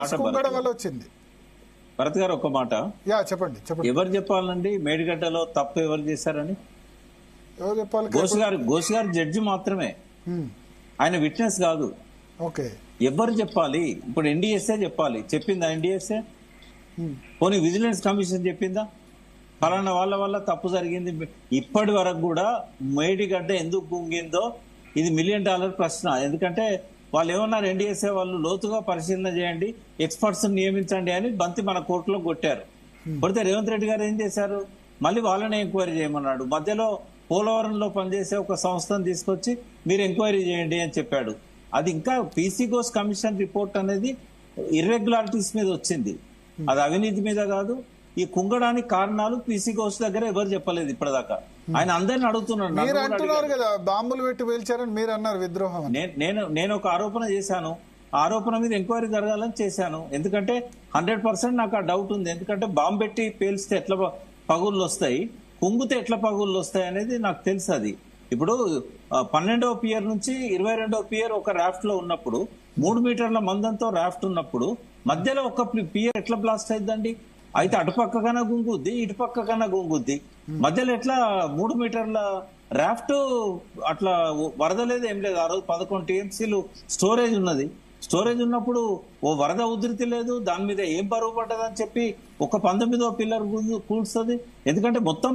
కుంగడం వల్ల వచ్చింది. భరత్ గారు ఒక మాట. చెప్పండి. ఎవరు చెప్పాలండి మేడిగడ్డలో తప్పు ఎవరు చేశారని? ఎవరు చెప్పాలి? ఘోష్ గారు జడ్జి మాత్రమే, ఆయన విట్నెస్ కాదు. ఓకే, ఎవరు చెప్పాలి? ఇప్పుడు ఎన్డీఎస్ఏ చెప్పాలి. చెప్పిందా ఎన్డీఎస్ఏ? పోనీ విజిలెన్స్ కమిషన్ చెప్పిందా ఫలానా వాళ్ళ వల్ల తప్పు జరిగింది? ఇప్పటి వరకు కూడా మేడిగడ్డ ఎందుకు కుంగిందో ఇది $1 మిలియన్ ప్రశ్న. ఎందుకంటే వాళ్ళు ఏమన్నారు, ఎన్డీఎస్ఏ వాళ్ళు లోతుగా పరిశీలన చేయండి, ఎక్స్పర్ట్స్ నియమించండి అని బంతి మన కోర్టులో కొట్టారు. కొడితే రేవంత్ రెడ్డి గారు ఏం చేశారు, మళ్ళీ వాళ్ళనే ఎంక్వైరీ చేయమన్నాడు. మధ్యలో పోలవరంలో పనిచేసే ఒక సంస్థను తీసుకొచ్చి మీరు ఎంక్వైరీ చేయండి అని చెప్పాడు. అది ఇంకా పీసీ ఘోష్ కమిషన్ రిపోర్ట్ అనేది ఇర్రెగ్యులారిటీస్ మీద వచ్చింది, అది అవినీతి మీద కాదు. ఈ కుంగడానికి కారణాలు పీసీ ఘోష్ దగ్గర ఎవరు చెప్పలేదు ఇప్పటిదాకా. ఆయన అందరిని అడుగుతున్నాడు. మీరు అంటున్నారు కదా బాంబులు పెట్టి పేల్చారని మీరు అన్నారు, విద్రోహం. నేను ఒక ఆరోపణ చేశాను, ఆరోపణ మీద ఎంక్వైరీ జరగాలని చేశాను. ఎందుకంటే 100% నాకు ఆ డౌట్ ఉంది. ఎందుకంటే బాంబు పెట్టి పేల్స్తే ఎట్లా పగుళ్ళు వస్తాయి, కుంగితే ఎట్లా పగుళ్ళు వస్తాయి అనేది నాకు తెలుసు. అది ఇప్పుడు 12వ పియర్ నుంచి 22వ పియర్ ఒక రాఫ్ట్ లో ఉన్నప్పుడు 3 మీటర్ల మందంతో రాఫ్ట్ ఉన్నప్పుడు మధ్యలో ఒక పియర్ ఎట్లా బ్లాస్ట్ అయిందండి? అయితే అటుపక్కకన్నా గుంగుద్ది, ఇటుపక్కకన్నా గుంగుద్ది, మధ్యలో ఎట్లా 3 మీటర్ల రాఫ్ట్ అట్లా వరద లేదు, ఏం లేదు. ఆ రోజు 11 టీఎంసీలు స్టోరేజ్ ఉన్నది. స్టోరేజ్ ఉన్నప్పుడు ఓ వరద ఉధృతి లేదు, దాని మీద ఏం బరువు పడ్డదని చెప్పి ఒక 19వ పిల్లర్ కూల్స్తుంది. ఎందుకంటే మొత్తం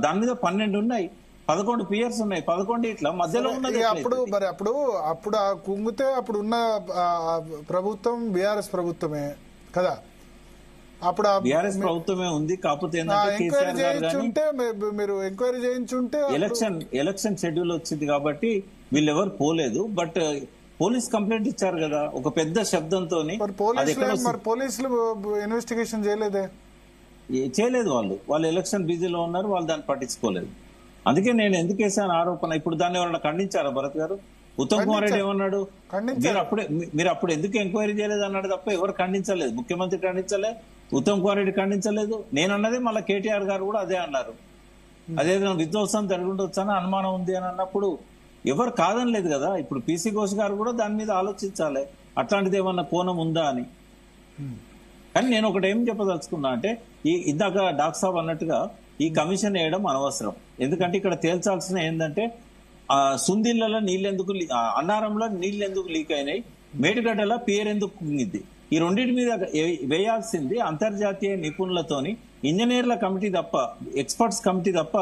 దాని మీద 12 ఉన్నాయి, 11 పియర్స్ ఉన్నాయి, 11 ఇట్లా మధ్యలో ఉన్నది. అప్పుడు ఆ కుంగితే అప్పుడు ఉన్న ప్రభుత్వం బీఆర్ఎస్ ప్రభుత్వమే కదా, అప్పుడు బీఆర్ఎస్ ప్రభుత్వమే ఉంది. కాకపోతే మీరు ఎంక్వైరీ చేయించుంటే ఎలక్షన్ షెడ్యూల్ వచ్చింది కాబట్టి వీళ్ళెవరు పోలేదు. బట్ పోలీస్ కంప్లైంట్ ఇచ్చారు కదా ఒక పెద్ద శబ్దంతో. పోలీసులు ఇన్వెస్టిగేషన్ చేయలేదే? చేయలేదు, వాళ్ళు ఎలక్షన్ బిజీలో ఉన్నారు, వాళ్ళు దాన్ని పట్టించుకోలేదు. అందుకే నేను ఎందుకు వేసాను ఆరోపణ. ఇప్పుడు దాన్ని ఎవరైనా ఖండించారా భరత్ గారు? ఉత్తమ్ కుమార్ రెడ్డి ఏమన్నాడు, మీరు అప్పుడు ఎందుకు ఎంక్వైరీ చేయలేదు అన్నాడు తప్ప ఎవరు ఖండించలేదు. ముఖ్యమంత్రి ఖండించలే, ఉత్తమ్ కుమార్ రెడ్డి ఖండించలేదు. నేను అన్నది మళ్ళీ కేటీఆర్ గారు కూడా అదే అన్నారు. అదేదైనా విధ్వంసం జరుగుండొచ్చని అనుమానం ఉంది అని అన్నప్పుడు ఎవరు కాదనలేదు కదా. ఇప్పుడు పీసీ ఘోష్ గారు కూడా దాని మీద ఆలోచించాలి, అట్లాంటిది ఏమన్నా కోణం ఉందా అని. కానీ నేను ఒకటి ఏం చెప్పదలుచుకున్నా అంటే, ఇందాక డాక్టర్ సాబ్ అన్నట్టుగా ఈ కమిషన్ వేయడం అనవసరం. ఎందుకంటే ఇక్కడ తేల్చాల్సిన ఏంటంటే సుందిళ్లలో నీళ్ళెందుకు, అన్నారంలో నీళ్ళు ఎందుకు లీక్ అయినాయి, మేడిగడ్డల పియర్ ఎందుకు కుంగింది, ఈ రెండింటి మీద వేయాల్సింది అంతర్జాతీయ నిపుణులతోని ఇంజనీర్ల కమిటీ తప్ప, ఎక్స్పర్ట్స్ కమిటీ తప్ప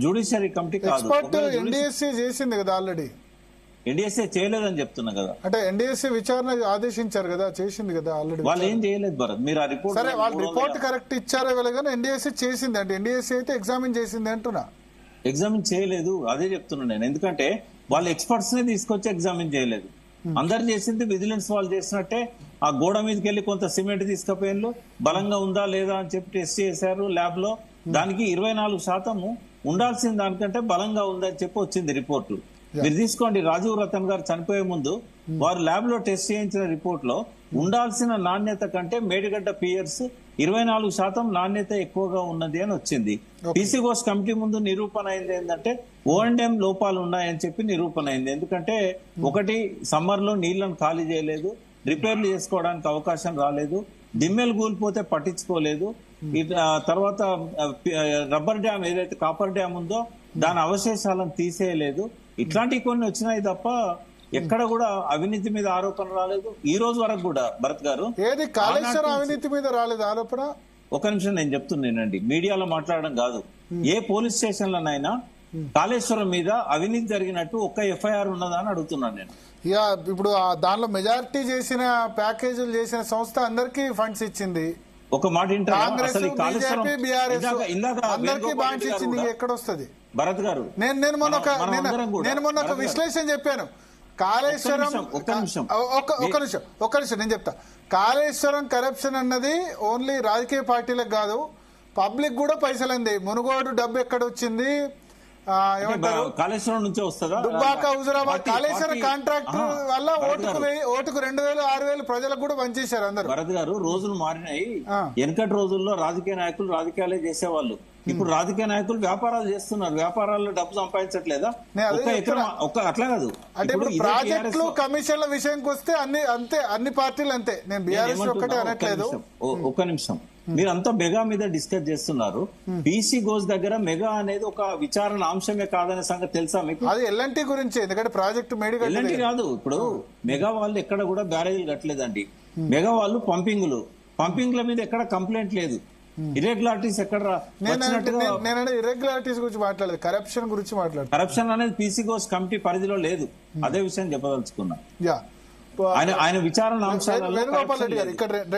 జ్యుడిషియరీ కమిటీ కాదు. ఎన్డీఎస్ఏ చేసింది కదా ఆల్రెడీ. ఎన్డీఎస్ఏ చేయలేదని చెప్తున్నా కదా. అంటే ఎన్డీఎస్ఏ విచారణ ఆదేశించారు కదా, చేసింది కదా ఆల్రెడీ. వాళ్ళు ఏం చేయలేదు భరత్, మీరు ఆ రిపోర్ట్ సరే వాళ్ళు రిపోర్ట్ కరెక్ట్ ఇచ్చారో వెళ్ళగానే ఎన్డీఎస్ఏ చేసింది అంటే ఎన్డీఎస్ఏ అయితే ఎగ్జామిన్ చేసింది అంటున్నా. ఎగ్జామిన్ చేయలేదు, అదే చెప్తున్నా నేను. ఎందుకంటే వాళ్ళు ఎక్స్పర్ట్స్ నే తీసుకొచ్చి ఎగ్జామిన్ చేయలేదు. అందరు చేసింది విజిలెన్స్ వాళ్ళు చేసినట్టే. ఆ గోడ మీదకి వెళ్ళి కొంత సిమెంట్ తీసుకుపోయిన బలంగా ఉందా లేదా అని చెప్పి టెస్ట్ చేశారు ల్యాబ్ లో. దానికి 24% ఉండాల్సిన దానికంటే బలంగా ఉందని చెప్పి వచ్చింది రిపోర్టు. మీరు తీసుకోండి, రాజీవ్ రతన్ గారు చనిపోయే ముందు వారు ల్యాబ్ లో టెస్ట్ చేయించిన రిపోర్ట్ లో ఉండాల్సిన నాణ్యత కంటే మేడిగడ్డ పియర్స్ 24% నాణ్యత ఎక్కువగా ఉన్నది అని వచ్చింది. పీసీ ఘోష్ కమిటీ ముందు నిరూపణ అయింది ఏంటంటే O&M లోపాలు ఉన్నాయని చెప్పి నిరూపణ అయింది. ఎందుకంటే ఒకటి, సమ్మర్ లో నీళ్లను ఖాళీ చేయలేదు, రిపేర్లు చేసుకోవడానికి అవకాశం రాలేదు, దిమ్మెలు కూలిపోతే పట్టించుకోలేదు, తర్వాత రబ్బర్ డ్యామ్ ఏదైతే కాపర్ డ్యామ్ ఉందో దాని అవశేషాలను తీసేయలేదు. ఇట్లాంటివి కొన్ని వచ్చినాయి తప్ప ఎక్కడ కూడా అవినీతి మీద ఆరోపణ రాలేదు ఈ రోజు వరకు కూడా. భరత్ గారు, ఏది కాళేశ్వరం అవినీతి మీద రాలేదు ఆరోపణ? ఒక నిమిషం నేను చెప్తున్నానండి, మీడియాలో మాట్లాడడం కాదు. ఏ పోలీస్ స్టేషన్లనైనా కాళేశ్వరం మీద అవినీతి జరిగినట్టు ఒక్క ఎఫ్ఐఆర్ ఉన్నదా అని అడుగుతున్నాను నేను. ఇప్పుడు దానిలో మెజారిటీ చేసిన ప్యాకేజీలు చేసిన సంస్థ అందరికీ ఫండ్స్ ఇచ్చింది. ఒక మాట ఎక్కడ వస్తుంది భరత్ గారు? నేను మొన్న ఒక విశ్లేషణ చెప్పాను. కాళేశ్వరం ఒక్క నిమిషం నేను చెప్తా. కాళేశ్వరం కరప్షన్ అన్నది ఓన్లీ రాజకీయ పార్టీలకు కాదు, పబ్లిక్ కూడా పైసలు అంది. మునుగోడు డబ్బు ఎక్కడ వచ్చింది, కాళేశ్వరం నుంచే వస్తుందా? దుబ్బాక, హుజురాబాద్ కాళేశ్వరం కాంట్రాక్టర్ వల్ల ఓటుకు 2000, 6000 ప్రజలకు కూడా పనిచేశారు అందరు. భరత్ గారు, రోజులు మారినాయి. వెనకటి రోజుల్లో రాజకీయ నాయకులు రాజకీయాలే చేసేవాళ్ళు. ఇప్పుడు రాజకీయ నాయకులు వ్యాపారాలు చేస్తున్నారు, వ్యాపారాల్లో డబ్బు సంపాదించట్లేదా? ఒక ఎకరం అట్లా కాదు. అంటే ఇప్పుడు ప్రాజెక్టులు కమిషన్ల విషయానికి వస్తే అన్ని పార్టీలు అంతే. నేను బీఆర్ఎస్ ఒక్కటే అనట్లేదు. ఒక్క నిమిషం, మీరు అంతా మెగా మీద డిస్కస్ చేస్తున్నారు. బీసీ గోస్ దగ్గర మెగా అనేది ఒక విచారణ అంశమే కాదనే సంగతి తెలుసా మీకు? అది ఎల్ఎన్టీ గురించి, ఎందుకంటే ప్రాజెక్టు ఎల్ఎన్టీ కాదు. ఇప్పుడు మెగా వాళ్ళు ఎక్కడ కూడా బ్యారేజీలు కట్టలేదండి. మెగా వాళ్ళు పంపింగ్ల మీద ఎక్కడ కంప్లైంట్ లేదు. ఇర్రెగ్యులారిటీస్ ఎక్కడ? నేను ఇర్రెగ్యులారిటీస్ గురించి మాట్లాడలేదు, కరప్షన్ గురించి మాట్లాడు. కరప్షన్ అనేది పీసీ గోస్ కమిటీ పరిధిలో లేదు. అదే విషయం చెప్పదలుచుకున్నా. యా, ఆయన విచారణ అంశాలలో వేణుగోపాల్ రెడ్డి గారు ఇక్కడ రెండు